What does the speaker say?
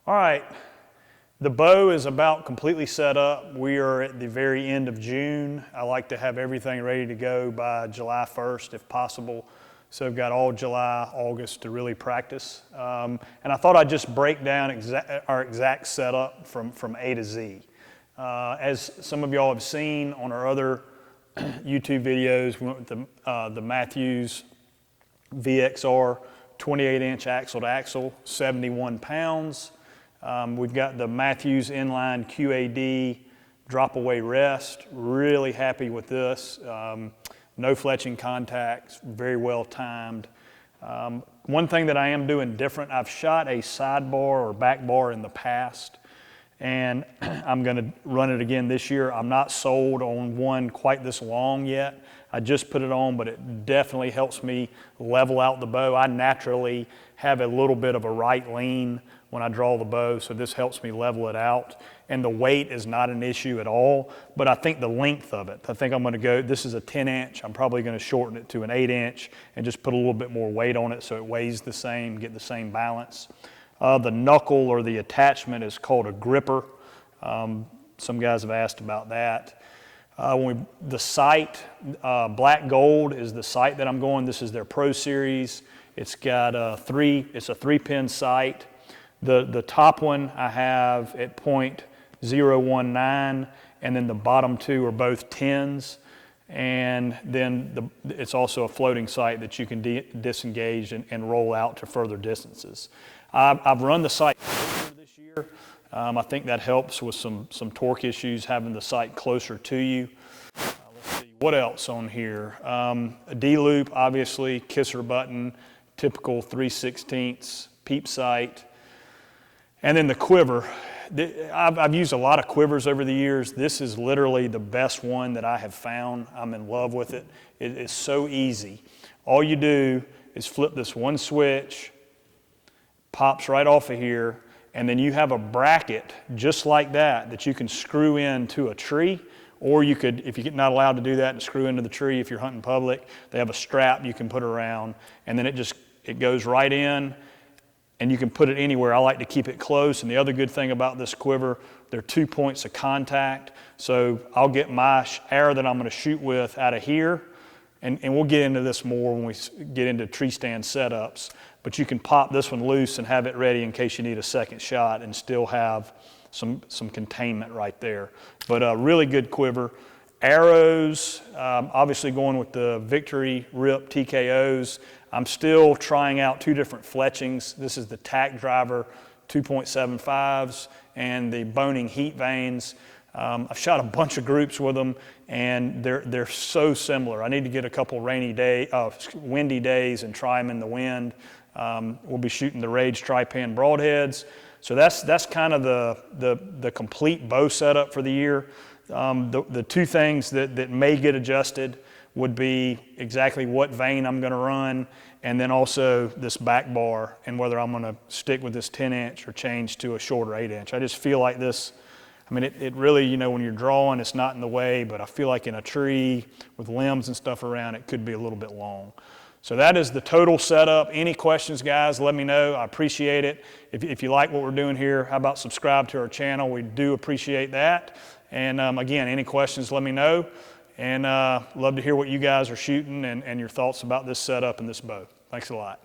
All right, the bow is about completely set up. We are at the very end of June. I like to have everything ready to go by July 1st if possible. So I've got all July, August to really practice. And I thought I'd just break down our exact setup from A to Z. As some of y'all have seen on our other YouTube videos, we went with the Mathews VXR 28-inch axle to axle, 71 pounds. We've got the Mathews inline QAD drop away rest. Really happy with this. No fletching contacts, very well timed. One thing that I am doing different, I've shot a sidebar or back bar in the past, and I'm gonna run it again this year. I'm not sold on one quite this long yet. I just put it on, but it definitely helps me level out the bow. I naturally have a little bit of a right lean when I draw the bow, so this helps me level it out. And the weight is not an issue at all, but I think the length of it, I think I'm gonna go, this is a 10-inch, I'm probably gonna shorten it to an 8-inch and just put a little bit more weight on it so it weighs the same, get the same balance. The knuckle or the attachment is called a gripper. Some guys have asked about that. The sight, black gold is the sight that I'm going. This is their Pro Series. It's got it's a 3-pin sight. The top one I have at .019, and then the bottom two are both 10s. And then it's also a floating sight that you can disengage and roll out to further distances. I've run the sight this year. I think that helps with some torque issues, having the sight closer to you. Let's see, what else on here? A D-loop, obviously, kisser button, typical 3/16 peep sight. And then the quiver. I've used a lot of quivers over the years. This is literally the best one that I have found. I'm in love with it. It is so easy. All you do is flip this one switch, pops right off of here, and then you have a bracket just like that you can screw into a tree, or you could, if you're not allowed to do that, to screw into the tree if you're hunting public, they have a strap you can put around, and then it goes right in, and you can put it anywhere. I like to keep it close, and the other good thing about this quiver, there are 2 points of contact, so I'll get my arrow that I'm gonna shoot with out of here, and we'll get into this more when we get into tree stand setups, but you can pop this one loose and have it ready in case you need a second shot and still have some containment right there. But a really good quiver. Arrows, obviously going with the Victory Rip TKOs. I'm still trying out 2 different fletchings. This is the Tack Driver 2.75s and the Boning Heat Vanes. I've shot a bunch of groups with them, and they're so similar. I need to get a couple windy days and try them in the wind. We'll be shooting the Rage Tri-Pan broadheads. So that's kind of the complete bow setup for the year. The 2 things that may get adjusted would be exactly what vane I'm gonna run, and then also this back bar, and whether I'm gonna stick with this 10-inch or change to a shorter 8-inch. I just feel like this, I mean, it really, you know, when you're drawing, it's not in the way, but I feel like in a tree with limbs and stuff around, it could be a little bit long. So that is the total setup. Any questions, guys, let me know. I appreciate it. If you like what we're doing here, how about subscribe to our channel? We do appreciate that. And again, any questions, let me know. And love to hear what you guys are shooting and your thoughts about this setup and this bow. Thanks a lot.